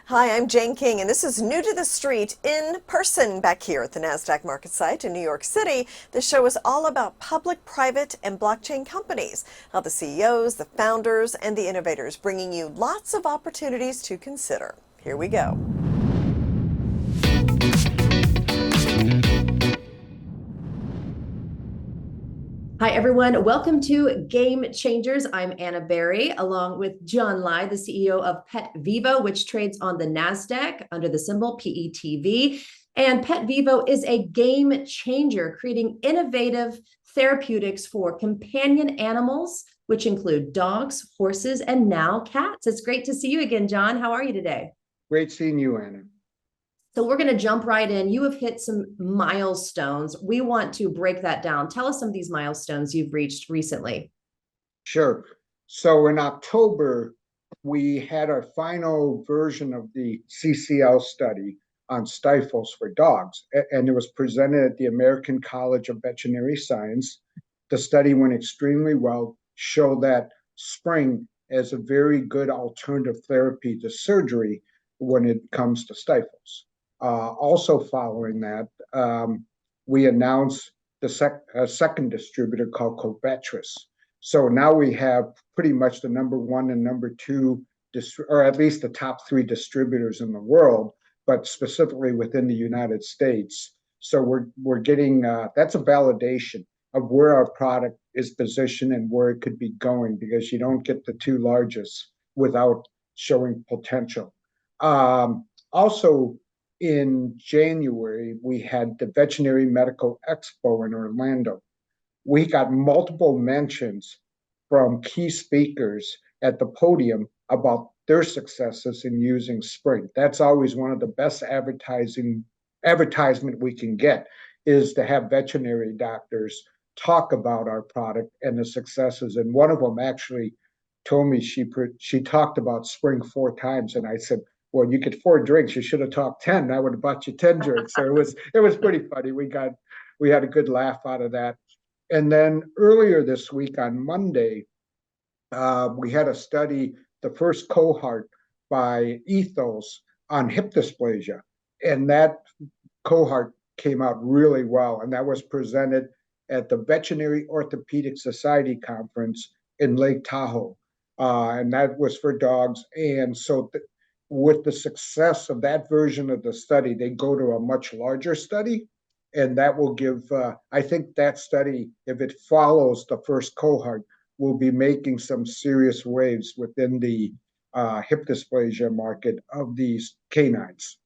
Hi, I'm Jane King, and this is New to the Street in person back here at the NASDAQ market site in New York City. This show is all about public, private, and blockchain companies, how the CEOs, the founders, and the innovators bringing you lots of opportunities to consider. Here we go. Hi, everyone. Welcome to Game Changers. I'm Anna Berry, along with John Lai, the CEO of PetVivo, which trades on the NASDAQ under the symbol PETV. And PetVivo is a game changer, creating innovative therapeutics for companion animals, which include dogs, horses, and now cats. It's great to see you again, John. How are you today? Great seeing you, Anna. So we're going to jump right in. You have hit some milestones. We want to break that down. Tell us some of these milestones you've reached recently. Sure. So in October, we had our final version of the CCL study on stifles for dogs, and it was presented at the American College of Veterinary Science. The study went extremely well, showed that spring is a very good alternative therapy to surgery when it comes to stifles. Also following that, we announced the second distributor called Covetrus. So now we have pretty much the number one and number two, or at least the top three distributors in the world, but specifically within the United States. So we're getting that's a validation of where our product is positioned and where it could be going, because you don't get the two largest without showing potential. Also, in January, we had the Veterinary Medical Expo in Orlando. We got multiple mentions from key speakers at the podium about their successes in using Spring. That's always one of the best advertisement we can get, is to have veterinary doctors talk about our product and the successes. And one of them actually told me she talked about Spring 4 times, and I said, well, you get 4 drinks. You should have talked 10. I would have bought you 10 drinks. So it was pretty funny. We had a good laugh out of that. And then earlier this week on Monday, we had a study, the first cohort by Ethos on hip dysplasia, and that cohort came out really well. And that was presented at the Veterinary Orthopedic Society conference in Lake Tahoe, and that was for dogs. And so with the success of that version of the study, they go to a much larger study, and that will give, I think that study, if it follows the first cohort, will be making some serious waves within the hip dysplasia market of these canines.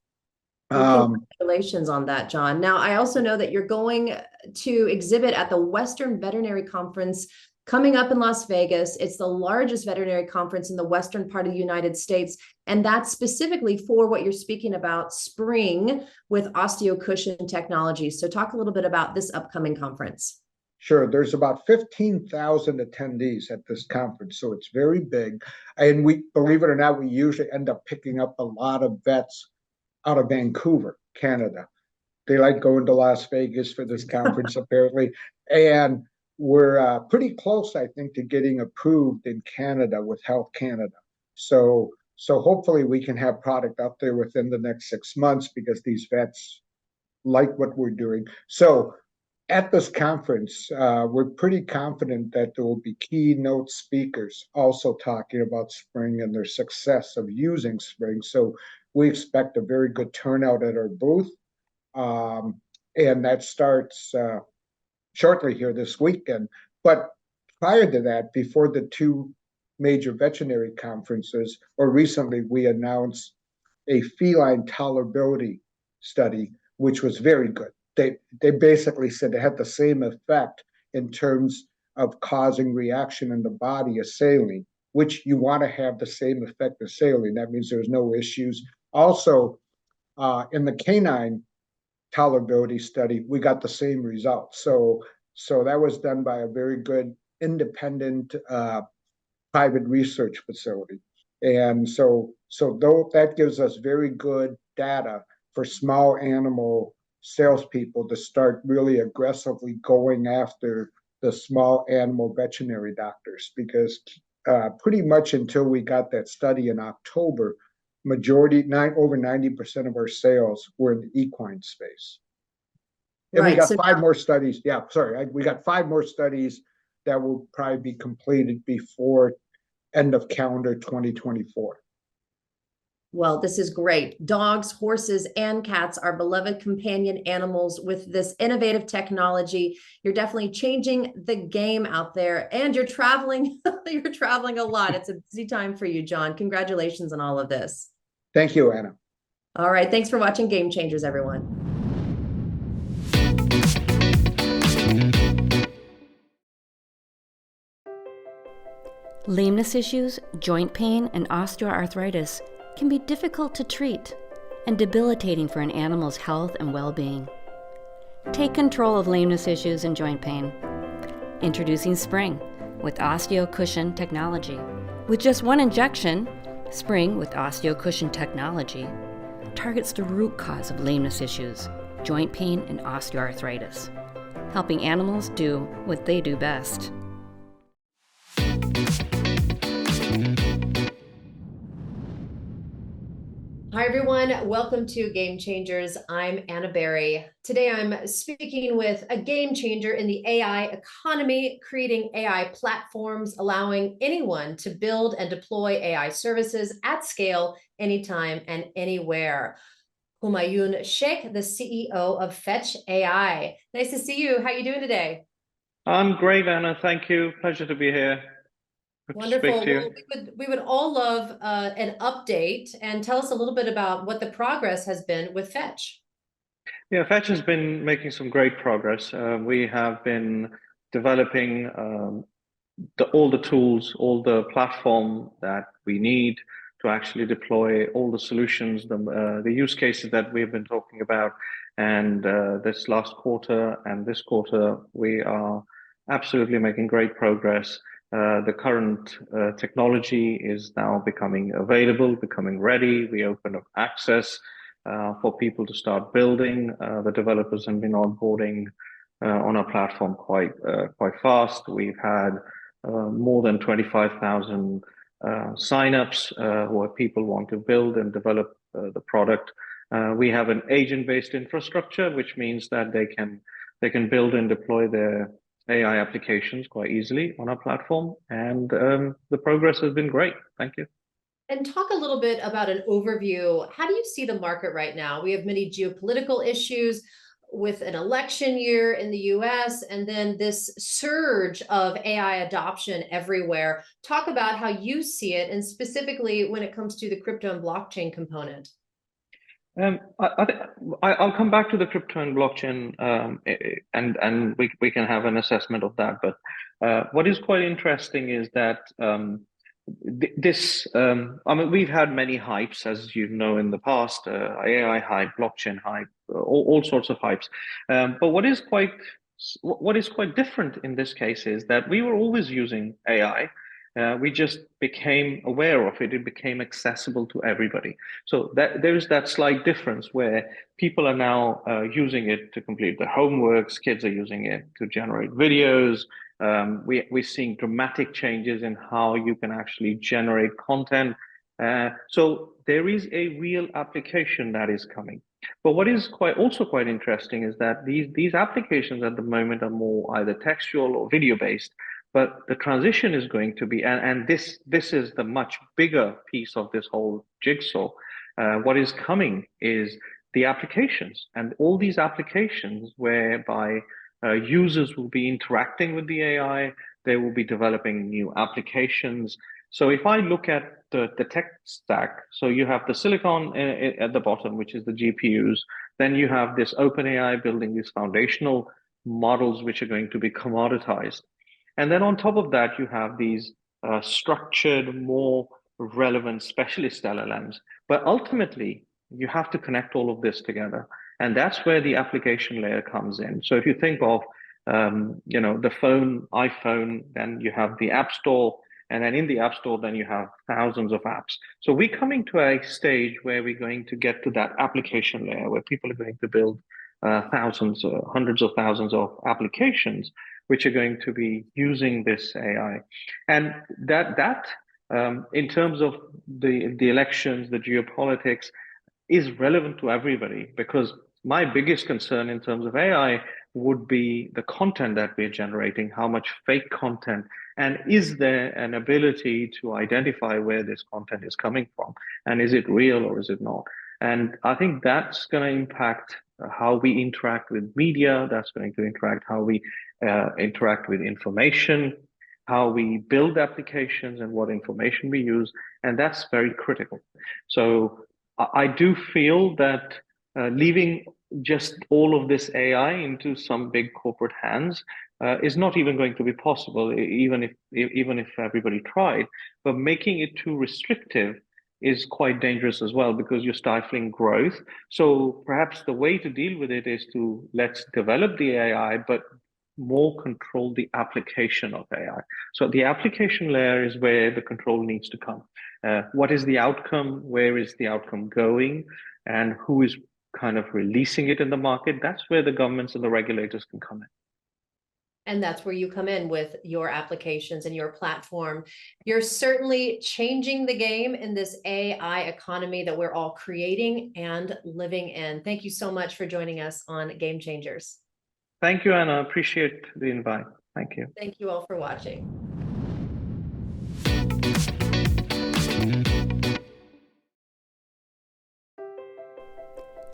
Congratulations on that, John. Now, I also know that you're going to exhibit at the Western Veterinary Conference coming up in Las Vegas. It's the largest veterinary conference in the western part of the United States, and that's specifically for what you're speaking about, Spring with osteocushion technology. So talk a little bit about this upcoming conference. Sure. There's about 15,000 attendees at this conference, so it's very big. And we, believe it or not, we usually end up picking up a lot of vets out of Vancouver, Canada. They like going to Las Vegas for this conference, apparently. And we're pretty close, I think, to getting approved in Canada with Health Canada. So hopefully we can have product out there within the next 6 months, because these vets like what we're doing. So at this conference, we're pretty confident that there will be keynote speakers also talking about Spring and their success of using Spring. So we expect a very good turnout at our booth. And that starts shortly here this weekend. But prior to that, before the two major veterinary conferences, or recently, we announced a feline tolerability study, which was very good. They basically said it had the same effect in terms of causing reaction in the body as saline, which you want to have the same effect as saline. That means there's no issues. Also, in the canine tolerability study, we got the same results. So that was done by a very good independent private research facility. And so though that gives us very good data for small animal salespeople to start really aggressively going after the small animal veterinary doctors, because pretty much until we got that study in October, over 90% of our sales were in the equine space. And we Right. got So five more studies. Yeah, sorry. We got 5 more studies that will probably be completed before end of calendar 2024. well, this is great. Dogs, horses, and cats are beloved companion animals. With this innovative technology, you're definitely changing the game out there, and you're traveling. You're traveling a lot. It's a busy time for you, John. Congratulations on all of this. Thank you, Anna. All right. Thanks for watching Game Changers, everyone. Lameness issues, joint pain, and osteoarthritis can be difficult to treat and debilitating for an animal's health and well-being. Take control of lameness issues and joint pain. Introducing Spring with OsteoCushion technology. With just one injection, Spring with OsteoCushion technology targets the root cause of lameness issues, joint pain, and osteoarthritis, helping animals do what they do best. Hi, everyone. Welcome to Game Changers. I'm Anna Berry. Today, I'm speaking with a game changer in the AI economy, creating AI platforms, allowing anyone to build and deploy AI services at scale, anytime and anywhere. Humayur Sheikh, the CEO of Fetch.ai. Nice to see you. How are you doing today? I'm great, Anna. Thank you. Pleasure to be here. Good to speak Wonderful. to you. Well, we would all love an update, and tell us a little bit about what the progress has been with Fetch. Yeah, Fetch has been making some great progress. We have been developing all the tools, all the platform that we need to actually deploy all the solutions, the use cases that we've been talking about. And this last quarter and this quarter, we are absolutely making great progress. The current technology is now becoming available, becoming ready. We open up access for people to start building. The developers have been onboarding on our platform quite fast. We've had more than 25,000 signups where people want to build and develop the product. We have an agent-based infrastructure, which means that they can build and deploy their AI applications quite easily on our platform, and the progress has been great. Thank you. And talk a little bit about an overview. How do you see the market right now? We have many geopolitical issues with an election year in the US, and then this surge of AI adoption everywhere. Talk about how you see it, and specifically when it comes to the crypto and blockchain component. I'll come back to the crypto and blockchain, and we can have an assessment of that. But what is quite interesting is that I mean, we've had many hypes, as you know, in the past, AI hype, blockchain hype, all sorts of hypes. But what is quite different in this case is that we were always using AI. We just became aware of it. It became accessible to everybody. So there is that slight difference where people are now using it to complete their homeworks. Kids are using it to generate videos. We're seeing dramatic changes in how you can actually generate content. So there is a real application that is coming. But what is also quite interesting is that these applications at the moment are more either textual or video based. But the transition is going to be, and this is the much bigger piece of this whole jigsaw. What is coming is the applications, and all these applications whereby users will be interacting with the AI. They will be developing new applications. So if I look at the tech stack, so you have the silicon at the bottom, which is the GPUs. Then you have this OpenAI building these foundational models, which are going to be commoditized. And then on top of that, you have these structured, more relevant specialist LLMs. But ultimately, you have to connect all of this together. And that's where the application layer comes in. So if you think of, the phone, iPhone, then you have the App Store. And then in the App Store, then you have thousands of apps. So we're coming to a stage where we're going to get to that application layer where people are going to build thousands, hundreds of thousands of applications which are going to be using this AI. And that in terms of the elections, the geopolitics, is relevant to everybody, because my biggest concern in terms of AI would be the content that we're generating, how much fake content, and is there an ability to identify where this content is coming from, and is it real or is it not? And I think that's going to impact how we interact with media. That's going to interact how we interact with information, how we build applications, and what information we use, and that's very critical. So I do feel that leaving just all of this AI into some big corporate hands is not even going to be possible, even if everybody tried. But making it too restrictive is quite dangerous as well, because you're stifling growth. So perhaps the way to deal with it is to let's develop the AI, but more control the application of AI. So the application layer is where the control needs to come. What is the outcome? Where is the outcome going? And who is kind of releasing it in the market? That's where the governments and the regulators can come in. And that's where you come in with your applications and your platform. You're certainly changing the game in this AI economy that we're all creating and living in. Thank you so much for joining us on Game Changers. Thank you, Anna. Appreciate the invite. Thank you. Thank you all for watching.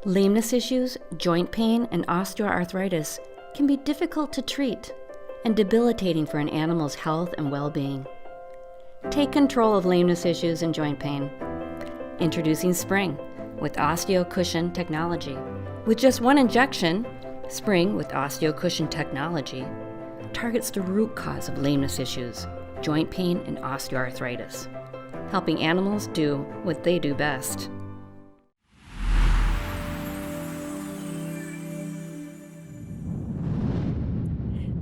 Lameness issues, joint pain, and osteoarthritis can be difficult to treat and debilitating for an animal's health and well-being. Take control of lameness issues and joint pain. Introducing Spring with OsteoCushion technology. With just one injection, Spring with OsteoCushion technology targets the root cause of lameness issues, joint pain, and osteoarthritis, helping animals do what they do best.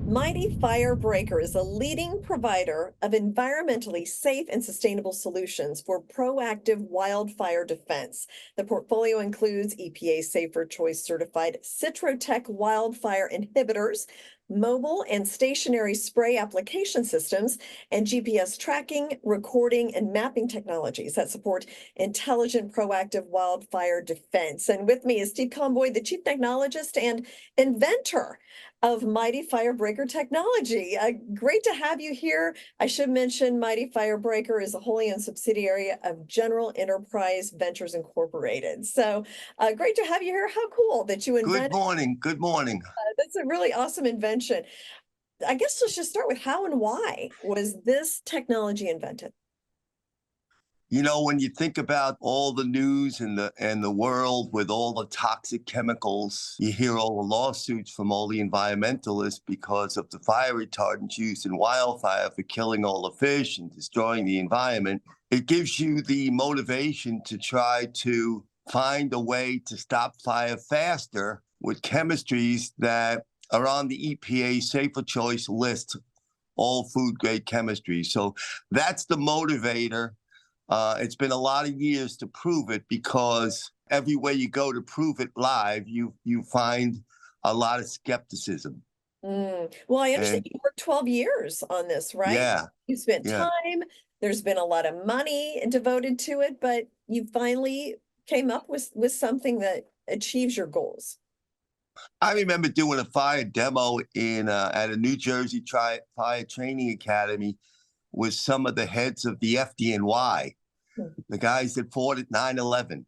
Mighty Firebreaker is a leading provider of environmentally safe and sustainable solutions for proactive wildfire defense. The portfolio includes EPA Safer Choice certified Citrotech wildfire inhibitors, mobile and stationary spray application systems, and GPS tracking, recording, and mapping technologies that support intelligent, proactive wildfire defense. And with me is Steve Conboy, the Chief Technologist and Inventor of Mighty Firebreaker Technology. Great to have you here. I should mention Mighty Firebreaker is a wholly owned subsidiary of General Enterprise Ventures Incorporated. So great to have you here. How cool that you invented. Good morning. Good morning. That's a really awesome invention. I guess let's just start with how and why was this technology invented? You know, when you think about all the news and the world with all the toxic chemicals, you hear all the lawsuits from all the environmentalists because of the fire retardants used in wildfire for killing all the fish and destroying the environment. It gives you the motivation to try to find a way to stop fire faster with chemistries that are on the EPA Safer Choice list, all food-grade chemistries. So that's the motivator. It's been a lot of years to prove it, because everywhere you go to prove it live, you find a lot of skepticism. Well, I understand you worked 12 years on this, right? Yeah. You spent time. There's been a lot of money devoted to it, but you finally came up with something that achieves your goals. I remember doing a fire demo at a New Jersey fire training academy with some of the heads of the FDNY, the guys that fought at 9/11.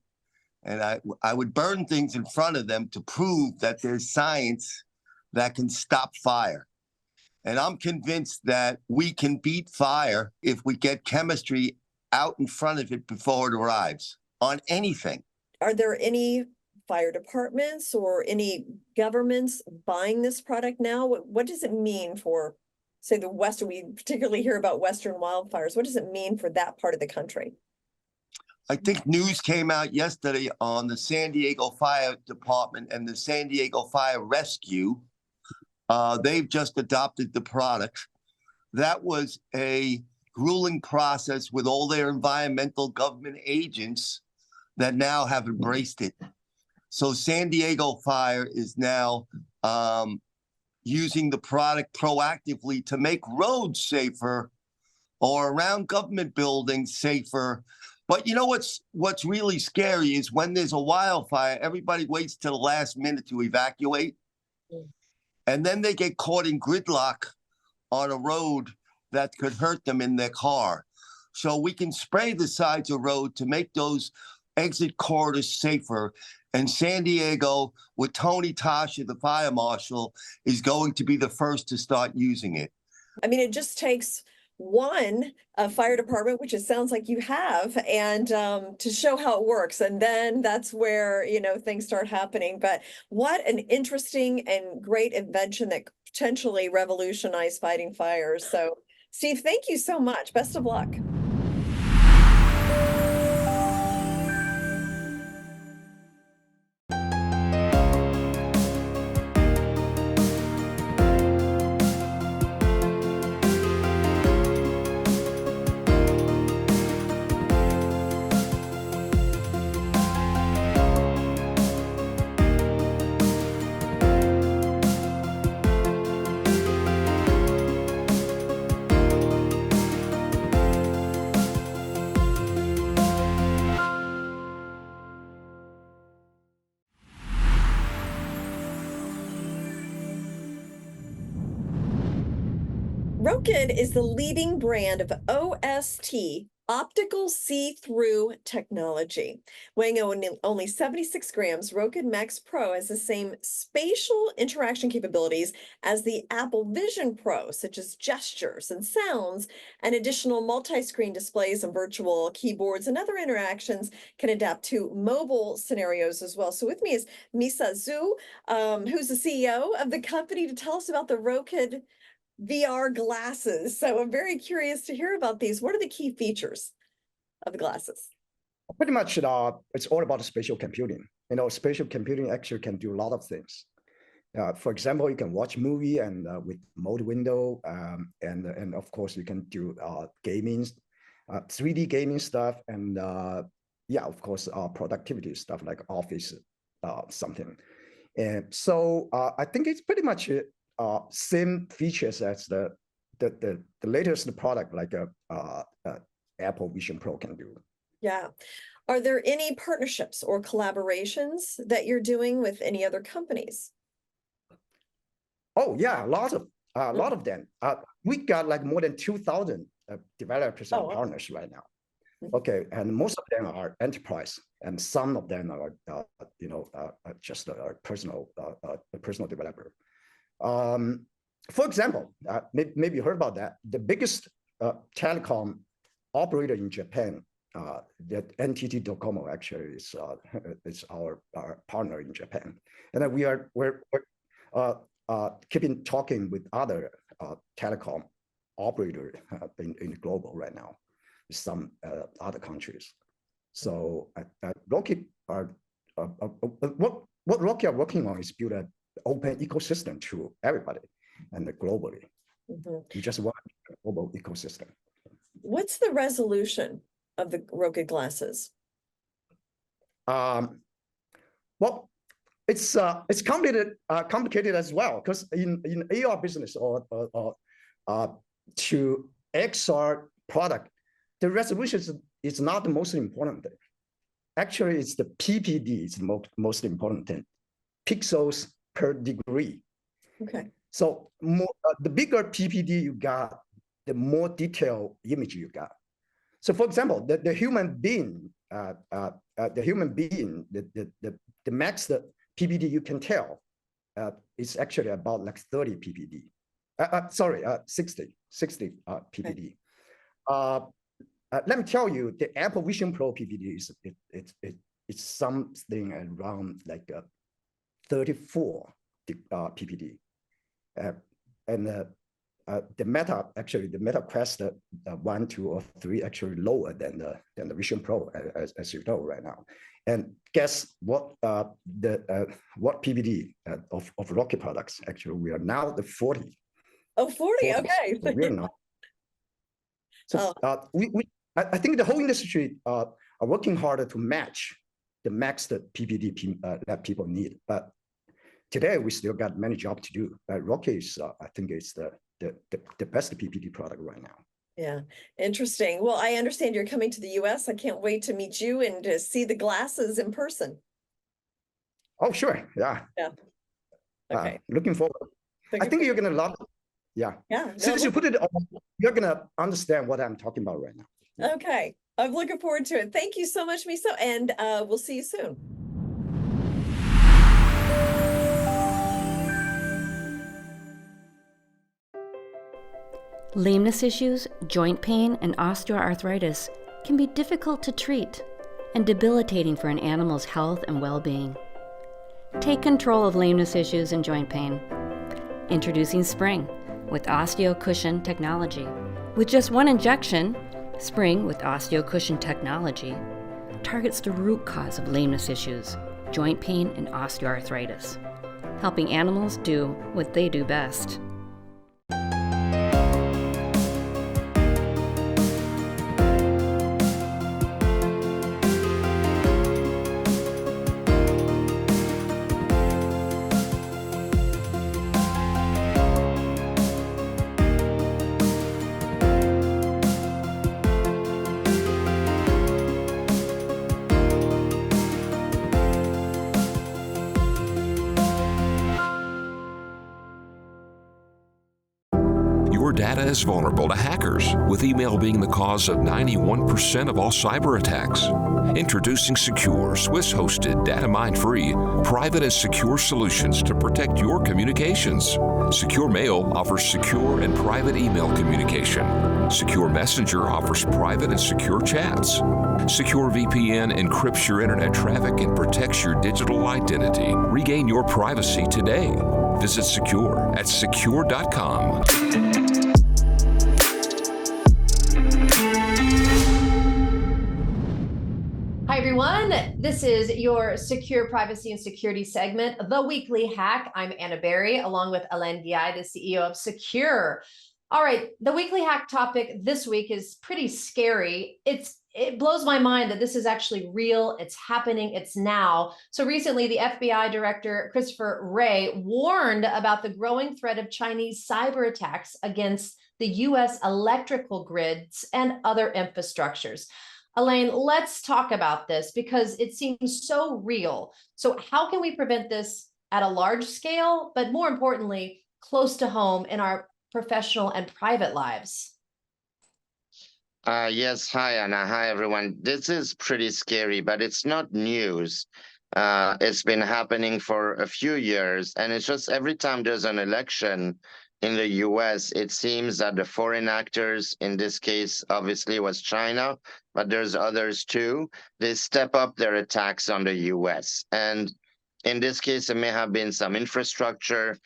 And I would burn things in front of them to prove that there's science that can stop fire. And I'm convinced that we can beat fire if we get chemistry out in front of it before it arrives on anything. Are there any fire departments or any governments buying this product now? What does it mean for, say, the Western? We particularly hear about Western wildfires. What does it mean for that part of the country? I think news came out yesterday on the San Diego Fire Department and the San Diego Fire Rescue. They've just adopted the product. That was a grueling process with all their environmental government agents that now have embraced it. So San Diego Fire is now using the product proactively to make roads safer or around government buildings safer. But you know what's really scary is when there's a wildfire, everybody waits till the last minute to evacuate. And then they get caught in gridlock on a road that could hurt them in their car. So we can spray the sides of the road to make those exit corridors safer. And San Diego, with Tony Tasha, the fire marshal, is going to be the first to start using it. I mean, it just takes one fire department, which it sounds like you have, and to show how it works. And then that's where, you know, things start happening. But what an interesting and great invention that could potentially revolutionize fighting fires. So, Steve, thank you so much. Best of luck. Rokid is the leading brand of OST, optical see-through technology. Weighing only 76 grams, Rokid Max Pro has the same spatial interaction capabilities as the Apple Vision Pro, such as gestures and sounds, and additional multi-screen displays and virtual keyboards and other interactions can adapt to mobile scenarios as well. So with me is Misa Zhu, who's the CEO of the company, to tell us about the Rokid VR glasses. So I'm very curious to hear about these. What are the key features of the glasses? Pretty much, it's all about spatial computing. You know, spatial computing actually can do a lot of things. For example, you can watch movie and with mode window, and of course you can do gaming, 3D gaming stuff, and yeah, of course, productivity stuff like office something. And so I think it's pretty much same features as the latest product like Apple Vision Pro can do. Yeah. Are there any partnerships or collaborations that you're doing with any other companies? Oh yeah, a lot of them. We got like more than 2,000 developers and partners right now. Okay, and most of them are enterprise, and some of them are just a personal developer. For example, maybe you heard about that. The biggest telecom operator in Japan, that NTT Docomo actually is our partner in Japan, and then we're keeping talking with other telecom operator in the global right now, some other countries. So Rokid what Rokid are working on is build an open ecosystem to everybody and globally. You just want a global ecosystem. What's the resolution of the Rokid glasses? Well, it's complicated as well, because in AR business or to XR product, the resolution is not the most important thing. Actually, it's the PPD is the most important thing. Pixels per degree. Okay. So the bigger PPD you got, the more detailed image you got. So for example, the human being, the max the PPD you can tell is actually about like 30 PPD. 60 PPD. Okay. Let me tell you, the Apple Vision Pro PPD it's something around like 34 PPD, and the Meta Quest 1, 2, or 3 actually lower than the Vision Pro, as you know right now. And guess what? What PPD of Rokid products? Actually, we are now the 40. Oh, 40. Okay. So we're not. So I think the whole industry are working harder to match the max that PPD that people need. But today we still got many jobs to do. Rokid is, I think, it's the best PPD product right now. Yeah, interesting. Well, I understand you're coming to the US. I can't wait to meet you and to see the glasses in person. Oh, sure. Yeah. Yeah. Okay. Looking forward. I think you're going to love it. Yeah. Yeah. Since you put it on, you're going to understand what I'm talking about right now. Okay. I'm looking forward to it. Thank you so much, Misa, and we'll see you soon. Lameness issues, joint pain, and osteoarthritis can be difficult to treat and debilitating for an animal's health and well-being. Take control of lameness issues and joint pain. Introducing Spring with OsteoCushion technology. With just one injection, Spring with OsteoCushion technology targets the root cause of lameness issues, joint pain, and osteoarthritis, helping animals do what they do best. Your data is vulnerable to hackers, with email being the cause of 91% of all cyber attacks. Introducing SKUR, Swiss-hosted, data-mine-free, private and secure solutions to protect your communications. Secure Mail offers secure and private email communication. Secure Messenger offers private and secure chats. Secure VPN encrypts your internet traffic and protects your digital identity. Regain your privacy today. Visit SKUR at sekur.com. Hi, everyone. This is your Secure Privacy and Security segment, The Weekly Hack. I'm Anna Berry, along with Alain Ghiai, the CEO of Sekur. All right, the Weekly Hack topic this week is pretty scary. It blows my mind that this is actually real. It's happening. It's now. So recently, the FBI Director Christopher Wray warned about the growing threat of Chinese cyber attacks against the U.S. electrical grids and other infrastructures. Alain, let's talk about this because it seems so real. So how can we prevent this at a large scale, but more importantly, close to home in our professional and private lives? Yes, hi, Anna. Hi, everyone. This is pretty scary, but it's not news. It's been happening for a few years, and it's just every time there's an election in the US, it seems that the foreign actors, in this case, obviously was China, but there's others too, they step up their attacks on the US. And in this case, it may have been some infrastructure.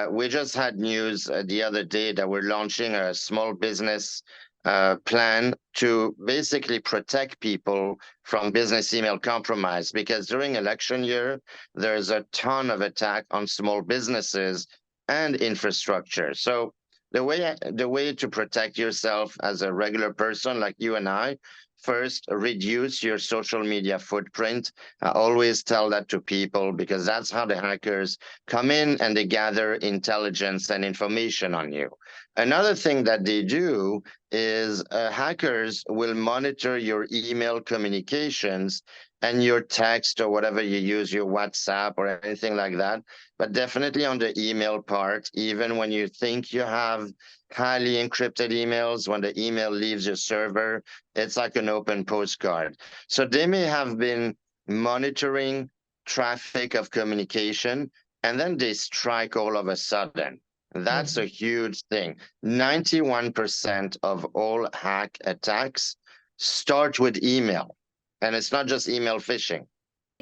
We just had news the other day that we're launching a small business plan to basically protect people from business email compromise, because during election year, there's a ton of attack on small businesses and infrastructure. So the way to protect yourself as a regular person like you and I, first, reduce your social media footprint. I always tell that to people because that's how the hackers come in and they gather intelligence and information on you. Another thing that they do is hackers will monitor your email communications and your text or whatever you use, your WhatsApp or anything like that. But definitely on the email part, even when you think you have highly encrypted emails, when the email leaves your server, it's like an open postcard. So they may have been monitoring traffic of communication, and then they strike all of a sudden. That's a huge thing. 91% of all hack attacks start with email. And it's not just email phishing.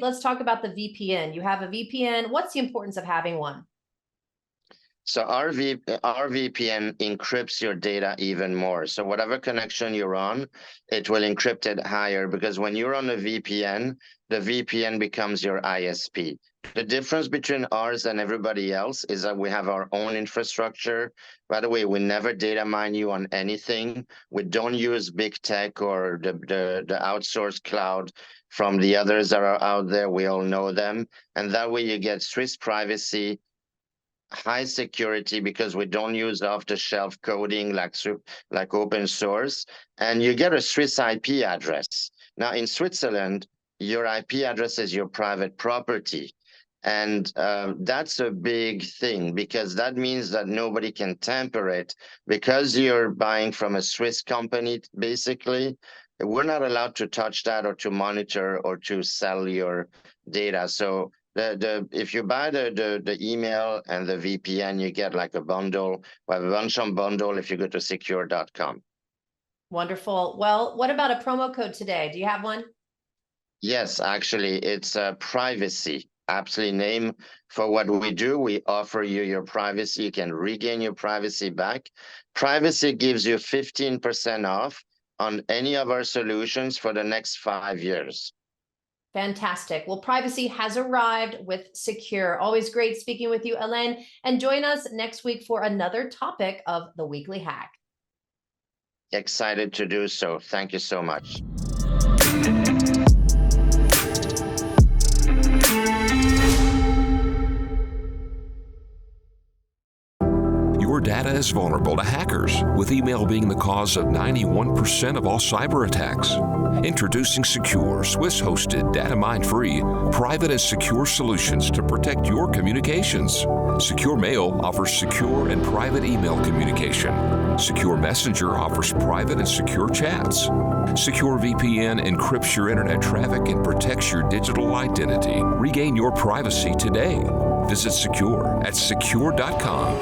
Let's talk about the VPN. You have a VPN. What's the importance of having one? So our VPN encrypts your data even more. So whatever connection you're on, it will encrypt it higher, because when you're on a VPN, the VPN becomes your ISP. The difference between ours and everybody else is that we have our own infrastructure. By the way, we never data mine you on anything. We don't use big tech or the outsourced cloud from the others that are out there. We all know them. And that way you get Swiss privacy, high security because we don't use off-the-shelf coding like open source, and you get a Swiss IP address. Now in Switzerland, your IP address is your private property. And that's a big thing because that means that nobody can tamper it. Because you're buying from a Swiss company, basically, we're not allowed to touch that or to monitor or to sell your data. So if you buy the email and the VPN, you get like a bundle. We have a bunch of bundle if you go to secure.com. Wonderful. Well, what about a promo code today? Do you have one? Yes, actually, it's privacy. Absolutely name for what we do. We offer you your privacy. You can regain your privacy back. Privacy gives you 15% off on any of our solutions for the next 5 years. Fantastic. Well, privacy has arrived with Sekur. Always great speaking with you, Alain. And join us next week for another topic of the Weekly Hack. Excited to do so. Thank you so much. Your data is vulnerable to hackers, with email being the cause of 91% of all cyber attacks. Introducing Sekur, Swiss-hosted, data-mine-free, private and secure solutions to protect your communications. Secure Mail offers secure and private email communication. Secure Messenger offers private and secure chats. Secure VPN encrypts your internet traffic and protects your digital identity. Regain your privacy today. Visit Sekur at secure.com.